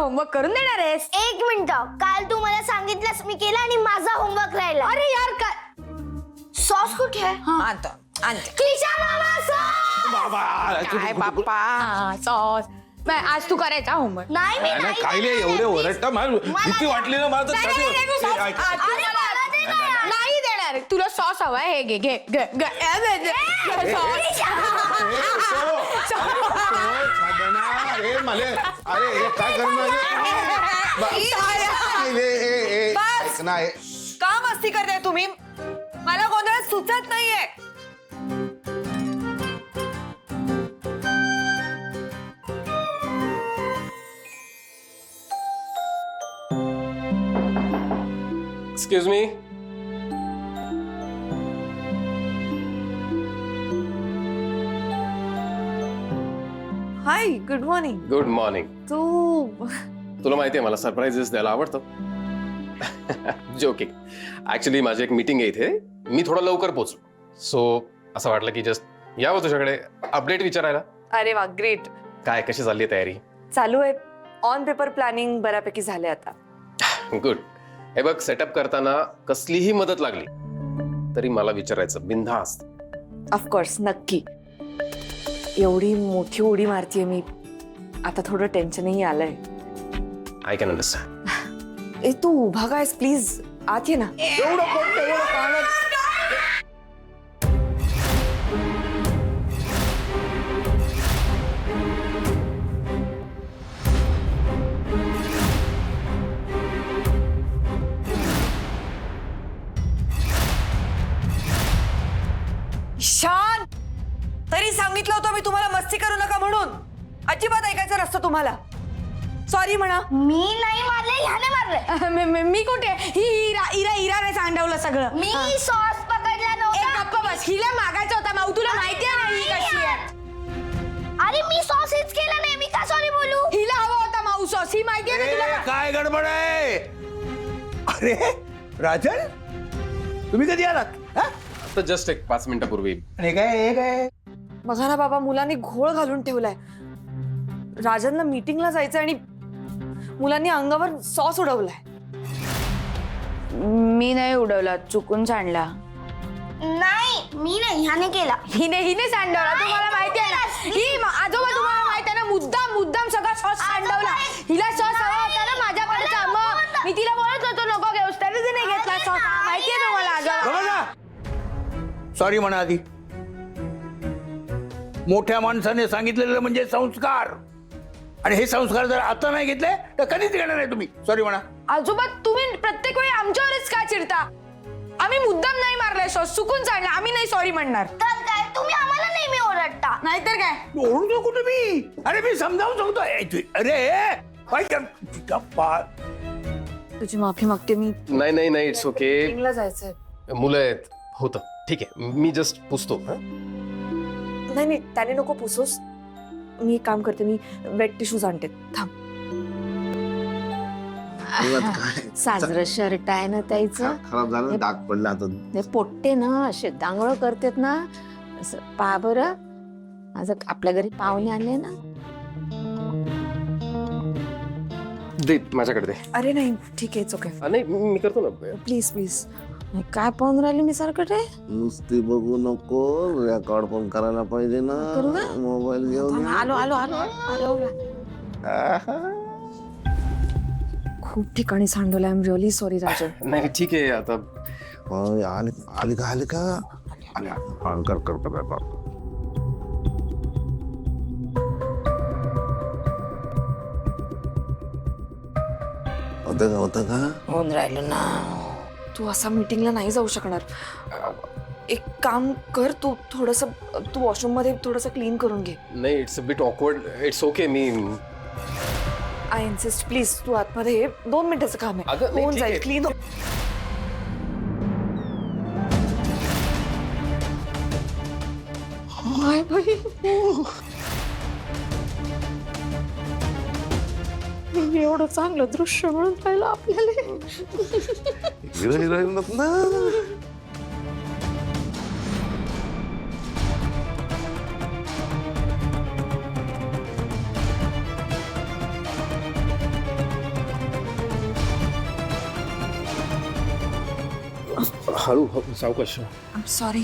Homework करून देणार आहेस? एक मिनिट, काल तू मला सांगितलंस मी केला आणि माझा होमवर्क राहिला. अरे यार काय सॉस कुठे आहे? आणतो आणते. किशा मामा सॉस. बाबा काय बाप्पा सॉस. आज तू करायचा होमवर्क? नाही मी नाही नाही. काय नाही एवढे ओरडता मला भीती वाटली ना मला तर नाही, नाही, नाही, ए, नाही, ऐक. अरे मला दे ना यार. नाही देणार. तुला सॉस हवाय? हे घे घे घे घे. अरे मले अरे हे काय करणार बस. नाही का मस्ती करताय तुम्ही? मला गोंधळात सुचत नाहीये. Excuse me. Hi, good morning. Good morning. तू तुला माहिती आहे मला सरप्राईजेस द्यायला आवडतं. जोकिंग. ऍक्च्युली माझी एक मीटिंग आहे इथे. मी थोडा लवकर पोहोचलो. सो असं वाटलं की जस्ट यावं तुझ्याकडे अपडेट विचारायला. अरे वा, ग्रेट. काय कशी चालली आहे तयारी? चालू आहे. ऑन पेपर प्लॅनिंग बऱ्यापैकी झाले आता. गुड. हे बघ, सेटअप करताना कसलीही मदत लागली तरी मला विचारायचं, बिनधास्त. ऑफकोर्स, नक्की. एवढी मोठी उडी मारतीये मी, आता थोडं टेन्शनही आलंय. I can understand. ए, तू उभा कायस, प्लीज आत ये ना. एवढं पडतं एवढं कानात. ईशान, तरी सांगितलं होतं मी तुम्हाला मस्ती करू नका म्हणून. अजिबात ऐकायचं नसतं तुम्हाला. सॉरी म्हणा. मी नाही मारले, ह्याने मारले. मी कुठे? ही इराने सांडवलं सगळं. मी सॉस पकडला एक नव्हता. गप्प बस. हिला मागायचा होता माऊ. तुला माहिती आहे ना ही कशी आहे. अरे मी सॉस हेच केला नाही, मी का सॉरी बोलू? हिला हवा होता माऊ सॉस. ही माहिती आहे ना तुला. काय गडबड आहे? अरे राजन तुम्ही कधी आलात? हा? आता जस्ट एक 5 मिनिटापूर्वी. आणि हे काय बघा ना बाबा, मुलांनी घोळ घालून ठेवलाय. राजनला मीटिंगला जायचं आणि मुलांनी अंगावर सॉस उडवलाय. मी नाही उडवला, चुकून सांडला. नाही मी नाही, ह्याने केला. हिने सांडवला. तुम्हाला माहिती आहे ना ही आजोबा, तुम्हाला माहिती आहे ना, मुद्दाम सगळा सॉस सांडवला. हिला सॉस हवा होता ना माझ्याकडचा. मग मी तिला बोलत होतो नको घेऊस, तरी तिने घेतला सॉस. माहिती आहे तुम्हाला आजोबा. सॉरी म्हणा आधी. मोठ्या माणसाने सांगितलेलं म्हणजे संस्कार, आणि हे संस्कार जर आता नाही घेतले तर कधीच घेणार नाही तुम्ही. सॉरी म्हणा. आजोबा तुम्ही प्रत्येक वेळी आमच्यावरच का चिडता? आम्ही मुद्दाम नाही मारलाय सॉस, चुकून सांडला. आम्ही नाही सॉरी म्हणणार. तर काय तुम्ही आम्हाला नेहमी ओरडता. नाहीतर काय. ओळखू नको तुम्ही. अरे मी समजावून सांगतो. अरे काय तुझी माफी मागते मी. नाही इट्स ओके. मीटिंगला जायचंय. मुलं आहेत, होतं. ठीक आहे, मी जस्ट पुसतो. नाही, त्याने नको पुसूस. मी एक काम करते, मी वेट टिश्यूज आणते. थांब. साजरं शर्ट आहे ना त्याचं. खराब झालं, डाग पडला आता. ते पोट्टे ना असे डांगळ करतात ना, असं पहा बरं. आज आपल्या घरी पाहुणे आले ना. दे माझ्याकडे दे. अरे नाही, ठीक आहे, ओके. नाही मी करतो ना. Please please. काय पाहून राहिले मी सारखं रे? नुसती बघू नको, रेकॉर्ड पण करायला पाहिजे ना. करू का? मोबाईल घेऊन ये. आलो. खूप ठिकाणी सांडवलं. I am really sorry Rajan. नाही ठीक आहे आता. आली का कर. होतं का? होऊन राहिलो ना. तू असा मीटिंगला नाही जाऊ शकणार. एक काम कर, तू वॉशरूम मध्ये थोडस क्लीन करून घे. नाही, it's a bit awkward. It's okay. मी आय इन्सिस्ट, प्लीज तू आतमध्ये ये. 2 मिनिटाचं काम आहे, अगं, नाही, होऊन ठीक जाईल आहे. क्लीन. एवढं चांगलं दृश्य म्हणून राहिलं आपल्याला. हिरो ना. हळू सावकाश. सॉरी.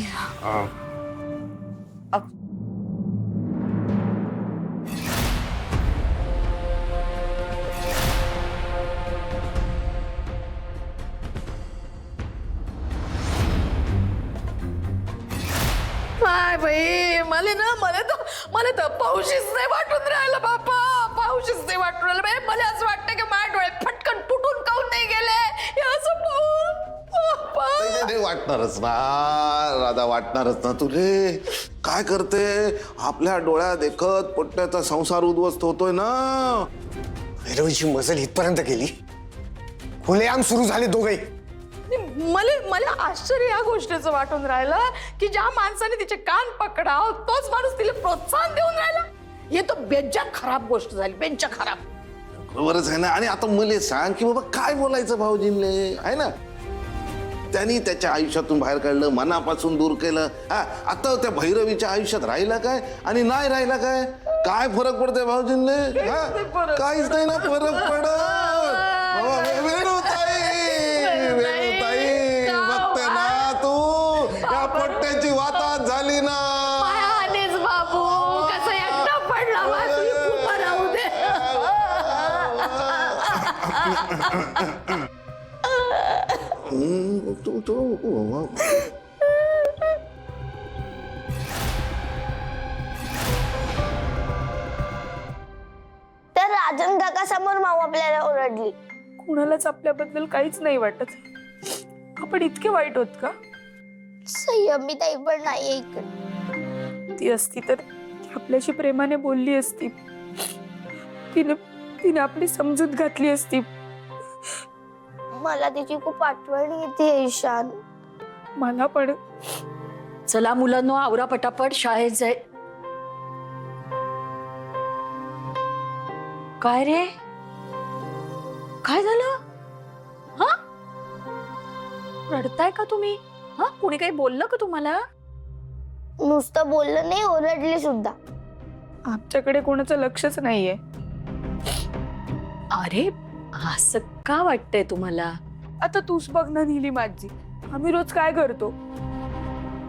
काय बाई मला तर पाऊशीच नाही वाटून राहिलं बापा. पाऊशीच नाही वाटून राहिलं बाई. मला असं वाटतं की माझ्या डोळे फटकन तुटून काऊन नाही गेले हे असं पाहून. बाप्पा. नाही वाटणारच ना राधा, वाटणारच ना तुले. काय करते, आपल्या डोळ्यात देखत पोट्ट्याचा संसार उद्ध्वस्त होतोय ना. भैरवीची मजल इथपर्यंत गेली, खुलेआम सुरू झाले दोघे. मला आश्चर्य या गोष्टीचं वाटून राहिलं की ज्या माणसाने तिचे कान पकडाव तोच माणूस तिला प्रोत्साहन देऊन राहिला. हे तर बेंचक खराब गोष्ट झाली, बेंचक खराब. बरोबरच आहे ना. आणि आता मला सांग की बाबा काय बोलायचं भाऊजींले, आहे ना. त्यांनी त्याच्या आयुष्यातून बाहेर काढलं, मनापासून दूर केलं. हा, आता त्या भैरवीच्या आयुष्यात राहिला काय आणि नाही राहिला काय, काय फरक पडतोय भाऊजींले? काहीच नाही ना फरक पडत. वेणुताई बघते ना तू, या पोट्ट्याची वाताहत झाली ना. बाबू कसं एकटा पडला माझी उभं राहू दे. तर राजन काका समोर माऊ आपल्याला ओरडली. कुणालाच आपल्याबद्दल काहीच नाही वाटत. आपण इतके वाईट होत का? संयमी ताई पण नाही इकडे. ती असती तर ती आपल्याशी प्रेमाने बोलली असती. तिने आपली समजूत घातली असती. मला तिची खूप आठवण येते ईशान. मला पण. चला मुलांनो, आवरा पटापट, शाळेत जाय. काय रे, काय झालं? हा, रडताय का तुम्ही? हा, कोणी काही बोललं का तुम्हाला? नुसतं बोललं नाही, ओरडली सुद्धा. आमच्याकडे कोणाचं लक्षच नाहीये. अरे असं का वाटतंय तुम्हाला? आता तूच बघ ना नीली माझी, आम्ही रोज काय करतो?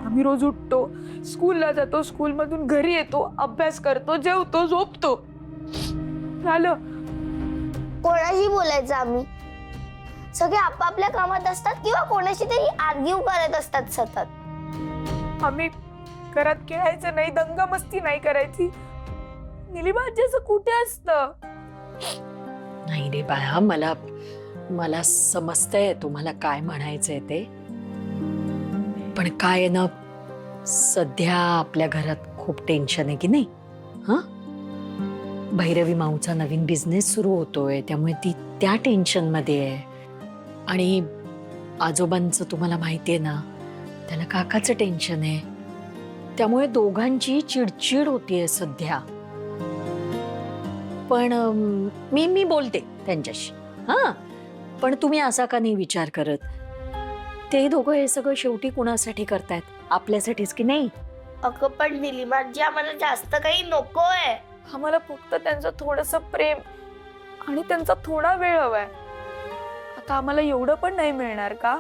आम्ही रोज उठतो, स्कूलला जातो, स्कूल मधून घरी येतो, अभ्यास करतो, जेवतो, झोपतो, झालं. कोणाशी बोलायचं आम्ही? सगळे आपापल्या कामात असतात किंवा कोणाशी तरी आर्ग्यू करत असतात सतत. आम्ही घरात खेळायचं नाही, दंगा मस्ती नाही करायची. निलीबाजीचं कुठे असतं? नाही रे बाळा, मला समजतंय तुम्हाला काय म्हणायचंय ते. पण काय आहे ना, सध्या आपल्या घरात खूप टेन्शन आहे की नाही? हा, भैरवी माऊचा नवीन बिझनेस सुरू होतोय, त्यामुळे ती त्या टेन्शन मध्ये आहे. आणि आजोबांचं तुम्हाला माहितीये ना, त्याला काकाचं टेन्शन आहे. त्यामुळे दोघांची चिडचिड होतीये सध्या. पण मी बोलते त्यांच्याशी. हा, पण तुम्ही असा का नाही विचार करत? ते दोघं हे सगळं शेवटी कुणासाठी करतायत? आपल्यासाठीच की नाही? अगं पण निलिमाजी, आम्हाला जास्त काही नकोय. आम्हाला फक्त त्यांचं थोडंसं प्रेम आणि त्यांचा थोडा वेळ हवाय. आता आम्हाला एवढं पण नाही मिळणार का?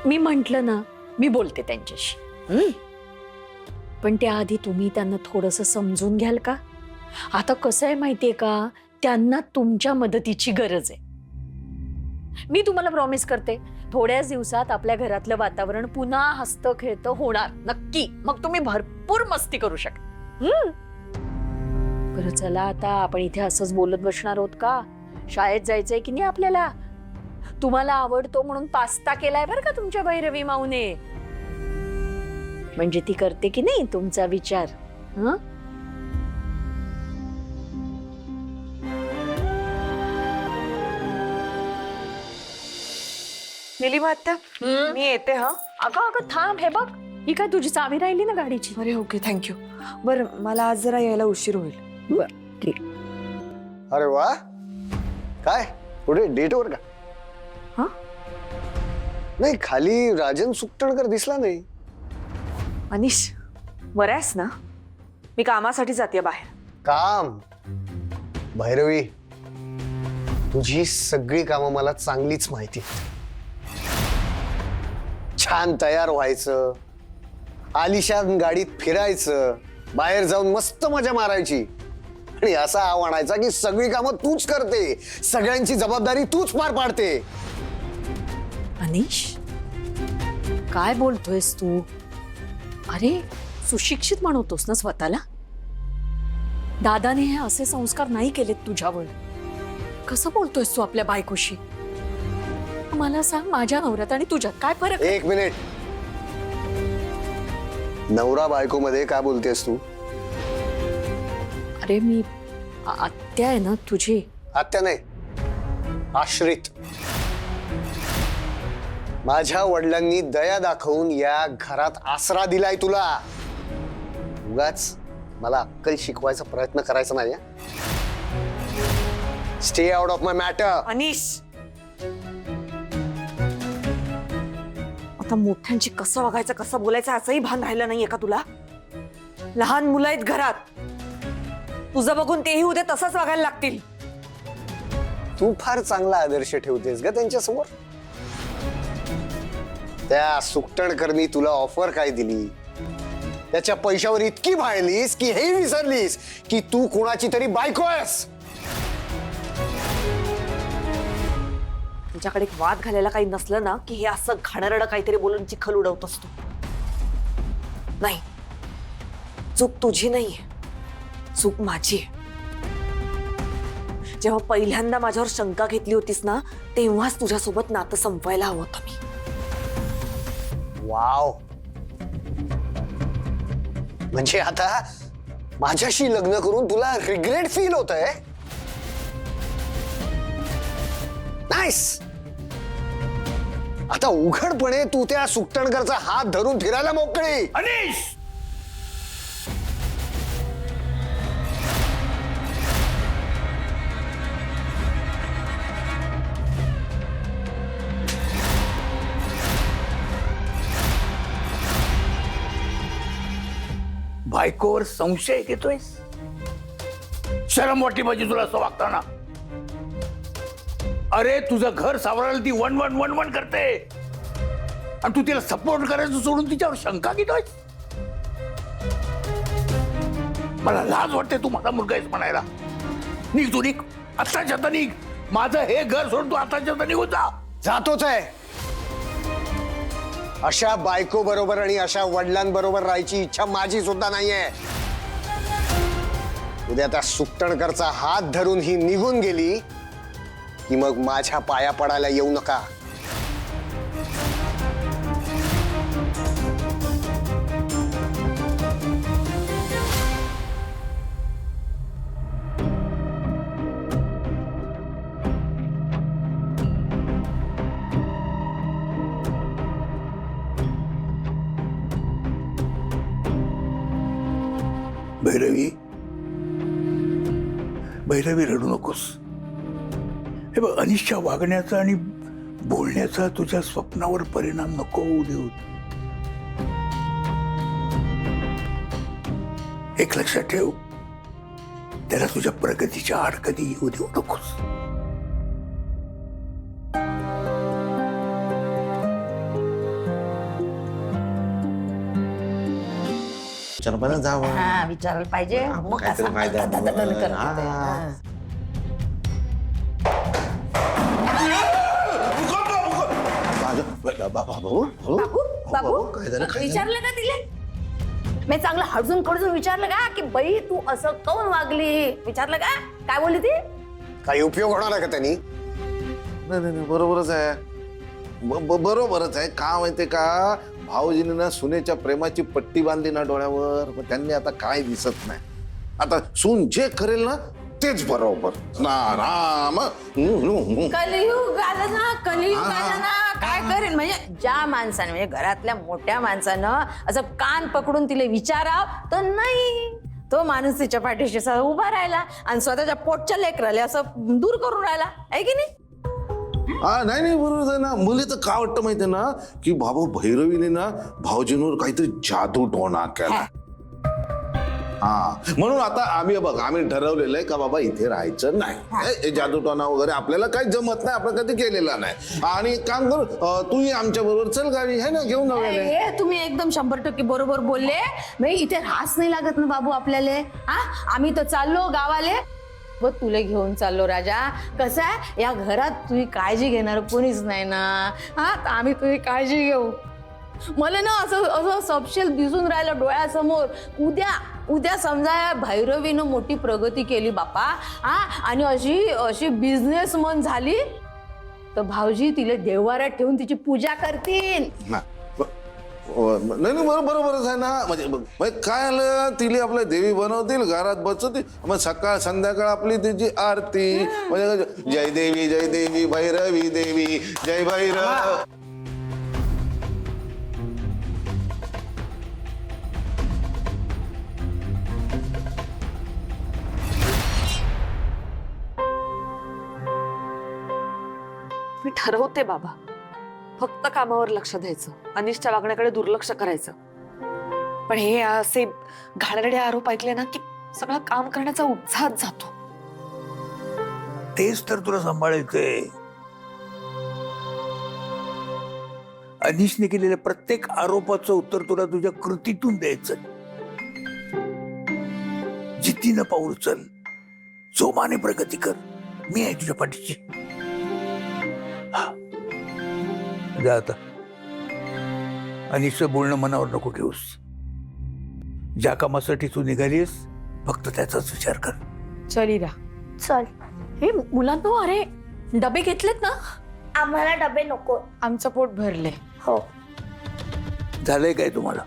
मी म्हंटल ना, मी बोलते त्यांच्याशी. पण त्याआधी तुम्ही त्यांना थोडंसं समजून घ्याल का? आता कसं आहे माहितीये का, त्यांना तुमच्या मदतीची गरज आहे. मी तुम्हाला प्रॉमिस करते, थोड्याच दिवसात आपल्या घरातलं वातावरण पुन्हा हसतं खेळतं होणार नक्की. मग तुम्ही भरपूर मस्ती करू शकता. बरं चला, आता आपण इथे असंच बोलत बसणार आहोत का? शाळेत जायचंय की नाही आपल्याला? तुम्हाला आवडतो म्हणून पास्ता केलाय बरं का तुमच्या भैरवी माऊने. म्हणजे ती करते की नाही तुमचा विचार. हं, निलिमा आत्या, मी येते. हा, अगं थांब, हे बघ, ही काय तुझी चावी राहिली ना गाडीची? अरे ओके, थँक्यू. बरं, मला आज जरा यायला उशीर होईल. बर, ठीक. अरे वा, काय पुढे डेटवर का? हा, नाही, खाली राजन सुकटणकर दिसला नाही. अनिश, बरं आहेस ना? मी कामासाठी जाते बाहेर. काम? भैरवी, तुझी सगळी कामं मला चांगलीच माहिती. छान तयार व्हायचं, आलिशान गाडीत फिरायचं, बाहेर जाऊन मस्त मजा मारायची आणि असा आव्हानायचा की सगळी कामं तूच करते, सगळ्यांची जबाबदारी तूच पार पाडते. अनिश, काय बोलतोयस तू? अरे सुशिक्षित म्हणतोस ना स्वतःला? दादाने हे असे संस्कार नाही केलेत तुझ्यावर. कसं बोलतोयस तू आपल्या बायकोशी? मला सांग, माझ्या नवऱ्यात आणि तुझ्यात काय फरक आहे? एक मिनिट. नवरा बायको मध्ये काय बोलतेस तू? अरे मी आत्या आहे ना तुझी. आत्या नाही, आश्रित. माझ्या वडिलांनी दया दाखवून या घरात आसरा दिलाय तुला. उगाच मला अक्कल शिकवायचा प्रयत्न करायचा नाही. Stay out of my matter. Anish, आता मोठ्यांची कसं वागायचं, कसं बोलायचं असंही भान राहिलं नाहीये का तुला? लहान मुलं आहेत घरात, तुझं बघून तेही उद्या तसंच वागायला लागतील. तू फार चांगला आदर्श ठेवतेस ग त्यांच्या समोर. त्या सुकटणकरनी तुला ऑफर काय दिली, त्याच्या पैशावर इतकी भाळलीस की हे विसरलीस की तू कोणाची तरी बायको आहेस. तुझ्याकडे एक वाद घालायला काही नसलं ना की हे असं घाणेरडं काहीतरी बोलून चिखल उडवत असतो. नाही, चूक तुझी नाहीये, चूक माझी आहे. जेव्हा पहिल्यांदा माझ्यावर शंका घेतली होतीस ना, तेव्हाच तुझ्यासोबत नातं संपवायला हवं होतं मी. वाव, म्हणजे आता माझ्याशी लग्न करून तुला रिग्रेट फील होतंय? नाईस. आता उघडपणे तू त्या सुकटणकरचा हात धरून फिरायला मोकळी. अनिश, बायकोवर संशय घेतोयस? शरम वाटली पाहिजे तुला असं वागताना. अरे तुझं घर सावरायला ती वन वन वन वन करते आणि तू तिला सपोर्ट करायचं सोडून तिच्यावर शंका घेतोय. मला लाज वाटते तू माझा मुलगा आहेस म्हणायला. निघ तू, निघ आत्ताच्या आता निघ. माझं हे घर सोडून तू आत्ताच्या आता निघून जा. जातोच आहे. अशा बायको बरोबर आणि अशा वडिलांबरोबर राहायची इच्छा माझी सुद्धा नाहीये. उद्या त्या सुकटणकरचा हात धरून ही निघून गेली की मग माझ्या पाया पडायला येऊ नका. भैरवी, भैरवी रडू नकोस. हे बघ, अनिशच्या वागण्याचा आणि बोलण्याचा तुझ्या स्वप्नावर परिणाम नको होऊ देऊ. एक लक्षात ठेव, त्याला तुझ्या प्रगतीच्या आड कधी येऊ देऊ नकोस. हा, विचारायला पाहिजे. मग काहीतरी असा फायदा आहे. दणदण करत होते. हा. हा. बाबू बाबू विचारलं का तिला? मी चांगलं हडून खडून विचारलं का की बाई तू असं काऊन वागली? विचारलं का? काय बोलली ती? काही उपयोग होणार आहे का त्यांनी? नाही, बरोबरच आहे. बरोबरच आहे. का माहितीये का, भाऊजीने ना सुनेच्या प्रेमाची पट्टी बांधली ना डोळ्यावर, पण त्यांनी आता काय दिसत नाही. आता सून जे करेल ना तेच बरोबर ना. राम कलियुग आलं ना, कलियुग आलं ना. काय करेन म्हणजे ज्या माणसाने म्हणजे घरातल्या मोठ्या माणसानं असं कान पकडून तिला विचाराव तर नाही, तो माणूस तिच्या पाठीशी असा उभा राहिला आणि स्वतःच्या पोटच्या लेकराला असं दूर करून राहिला आहे की नाही? नाही बरोबर आहे ना. मुली तर काय वाटतं माहितीये ना की बाबा भैरवीने ना भाऊजींवर काहीतरी जादू टोणा केला. हा म्हणून आता आम्ही ठरवलेलं आहे का बाबा इथे राहायचं नाही. हे जादूटोना वगैरे आपल्याला काही जमत नाही, आपण कधी केलेला नाही. आणि काम कर, तूही आमच्या बरोबर चल गाडी आहे ना, घेऊन जाऊया. हे तुम्ही एकदम 100% बरोबर बोलले. भाई इथे रास नाही लागत ना बाबू आपल्याला. हा आम्ही तर चाललो गावाले, व तुला घेऊन चाललो राजा. कसं आहे या घरात तुझी काळजी घेणार कोणीच नाही ना. हा तर आम्ही तुझी काळजी घेऊ. मला ना असं असं सबशेल दिसून राहिलं डोळ्यासमोर. उद्या समजा भैरवीनं मोठी प्रगती केली बापा, हा आणि अशी बिझनेसमन झाली तर भाऊजी तिला देवाऱ्यात ठेवून तिची पूजा करतील. नाही बरोबरच आहे ना. म्हणजे काय आलं, तिला आपल्या देवी बनवतील, घरात बसवतील, मग सकाळ संध्याकाळ आपली तिची आरती. म्हणजे जय देवी भैरवी देवी जय भैरव. मी ठरवते बाबा, फक्त कामावर लक्ष द्यायचं, अनिशच्या वागण्याकडे दुर्लक्ष करायचं. पण हे असे घाणेरडे आरोप ऐकले ना की सगळं काम करण्याचा उत्साहच जातो. तेच तर तुला सांभाळायचंय. अनिशने केलेल्या प्रत्येक आरोपाचं उत्तर तुला तुझ्या कृतीतून द्यायचं. जिद्दीनं पाऊल चल, जोमाने प्रगती कर, मी आहे तुझ्या पाठीची. जा आता. अनिशचं बोलणं मनावर नको घेऊस. ज्या कामासाठी तू निघालीस फक्त त्याचाच विचार कर. चली रा. चल. हे मुलांनो, अरे डबे घेतलेत ना? आम्हाला डबे नको. आमचं पोट भरले. हो. झालंय काय तुम्हाला?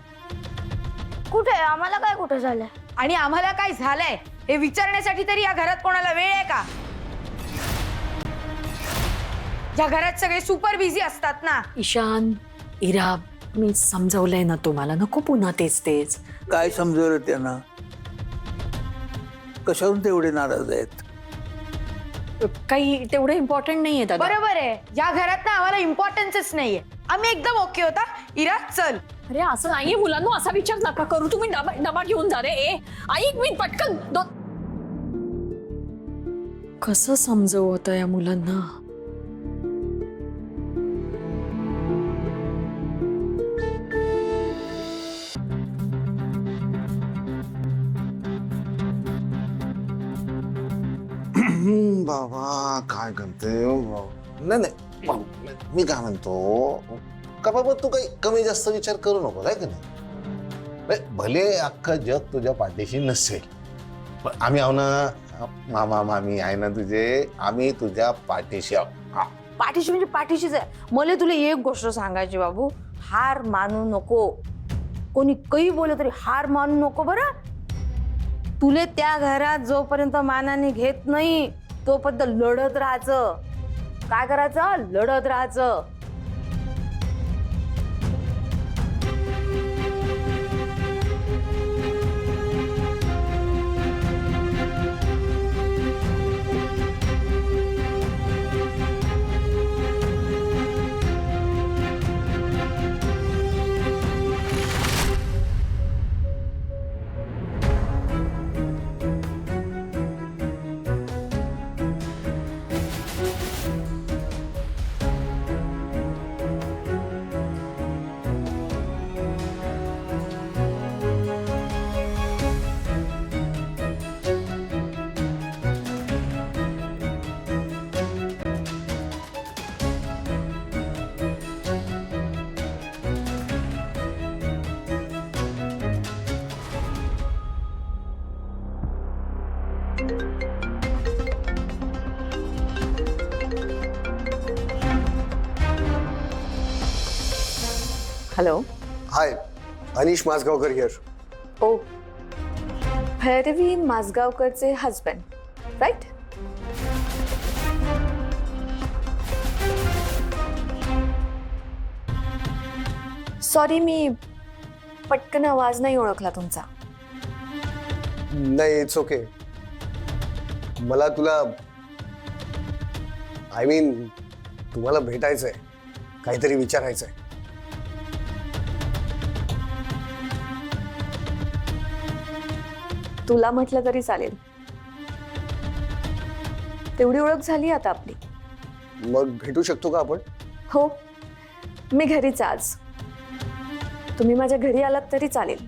कुठे आम्हाला काय कुठे झालंय? आणि आम्हाला काय झालंय हे विचारण्यासाठी तरी या घरात कोणाला वेळ आहे का? या घरात सगळे सुपर बिझी असतात ना. ईशान, इरा, मी समजवलंय ना तुम्हाला, नको पुन्हा तेच. काय समजवलं त्यांना? कशावरून तेवढे नाराज आहेत? काही तेवढं इम्पॉर्टंट नाहीये दादा. बरोबर आहे, या घरात ना आम्हाला इम्पॉर्टन्सच नाहीये. आम्ही एकदम ओके होता. इरा चल. अरे असं नाहीये मुलांनो, असा विचार नका करू. तुम्ही डबा घेऊन जा रे. ऐक मी पटकन कसं समजवतं या मुलांना? बाबा काय करते. नाही भाऊ, मी काय म्हणतो का बाबा, तू काही कमी जास्त विचार करू नको, आहे की नाही. भले अख्खं जग तुझ्या पाठीशी नसेल, पण आम्ही आहो ना. मामा मामी आहे ना तुझे, आम्ही तुझ्या पाठीशी आहो. पाठीशी म्हणजे पाठीशीच आहे. मला तुला एक गोष्ट सांगायची बाबू, हार मानू नको. कोणी काही बोललं तरी हार मानू नको बरं. तुले त्या घरात जोपर्यंत मानाने घेत नाही तोपर्यंत लढत राहायचं. काय करायचं? लढत राहायचं. Hello. Hi, Anish Majgaonkar here. Oh, Bhairavi माजगावकरचे हजबंड, राईट? सॉरी, मी पटकन आवाज नाही ओळखला तुमचा. नाही, इट्स ओके. मला तुला तुम्हाला भेटायचंय, काहीतरी विचारायचंय. तुला म्हटलं तरी चालेल. तेवढी ओळख झाली आता आपली. मग भेटू शकतो का आपण? हो, मी घरीच आज. तुम्ही माझ्या घरी आलात तरी चालेल.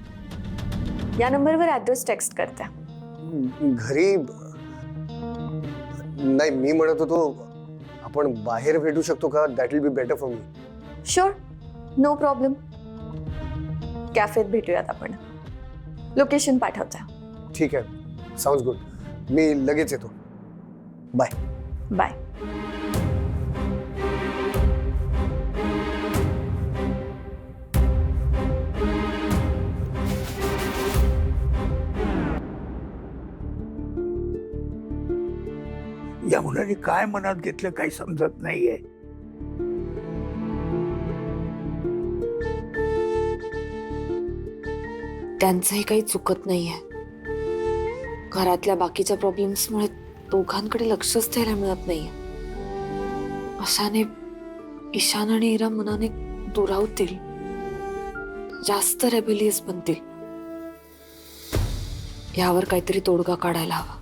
या नंबरवर ऍड्रेस टेक्स्ट करते. घरी नाही, मी म्हणत होतो आपण बाहेर भेटू शकतो का? That will be better for me. Sure, no problem. कॅफेत भेटूयात आपण. लोकेशन पाठवता. ठीक आहे, साऊंड्स गुड. मी लगेच येतो. बाय. बाय. या मुलाने काय मनात घेतलं काही समजत नाहीये. त्यांचंही काही चुकत नाहीये. घरातल्या बाकीच्या प्रॉब्लेम्समुळे दोघांकडे लक्षच द्यायला मिळत नाहीये. अशाने ईशान आणि इरा मनाने दुरावतील, जास्त रेबेलियस बनतील. यावर काहीतरी तोडगा काढायला हवा.